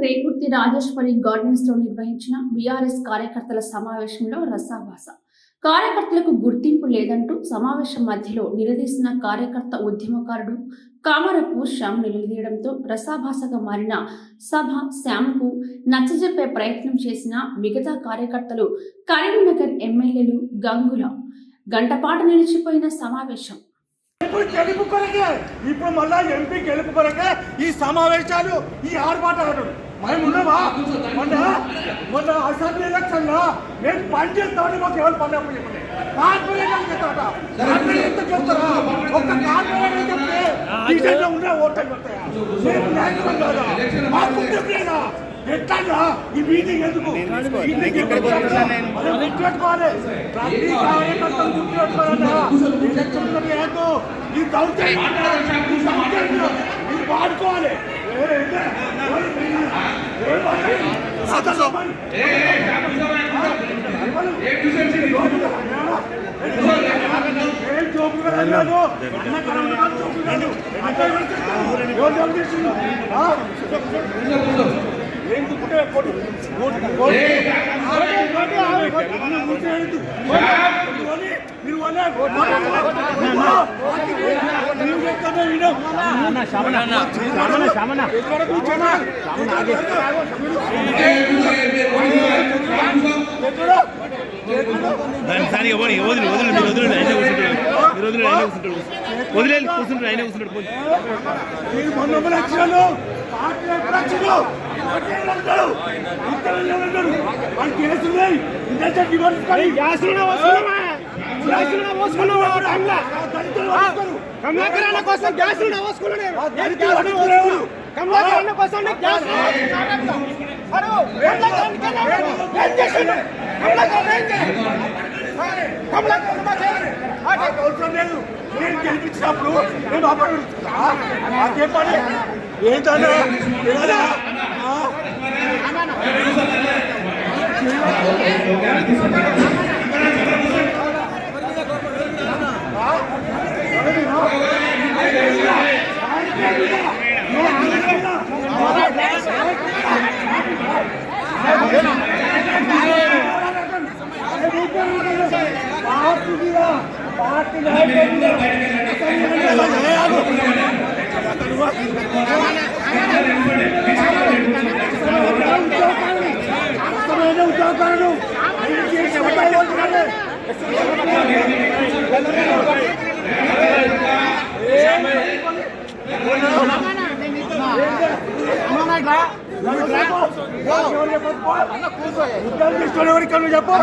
Rekurthi Rajeshwari gardens లో నిర్వహించిన BRS కార్యకర్తల సమావేశంలో రసాభాస. కార్యకర్తలకు గుర్తింపు లేదంటూ సమావేశం మధ్యలో నిలదీసిన కార్యకర్త ఉద్యమకారుడు కామరపు శ్యామ్ నిలదీయడంతో రసాభాసగా మారిన సభ. శ్యామ్కు నచ్చజెప్పే ప్రయత్నం చేసిన మిగతా కార్యకర్తలు కరీంనగర్ ఎమ్మెల్యేలు గంగుల గంటపాటు నిలిచిపోయిన సమావేశం. గెలుపు కొరకే ఇప్పుడు మళ్ళా ఎంపీ గెలుపు కొరకే ఈ సమావేశాలు, ఈ ఆర్భాటాలు మేము ఉన్నావా? మొన్న అసెంబ్లీ ఎలక్షన్ లో నేను పని చేస్తామని మాకు ఎవరు పని చెప్పండి. కార్పొరేషన్ చెప్తారా? కార్పొరేషన్ చెప్తారా? ఒక్క కార్పొరేషన్ చెప్తే టీచర్లో ఉండే ఓట్లు పడతాయా? నేను న్యాయం కాదా? మాకు చెప్పలేదా? ఎట్లా ఈ మీటింగ్ ఎందుకు గుర్తుపెట్టుకోవాలి? ప్రతి కార్యకర్తలు గుర్తుపెట్టుకోవాలన్నా ఎలక్షన్ లేదు. ఈ దౌర్జన్యం మీరు వాడుకోవాలి. కమలాకరణ కోసం గ్యాస్ అవసరం లేదు. నేను గెలిపించినప్పుడు నేను అదే పని ఏంటన్నా చెప్పు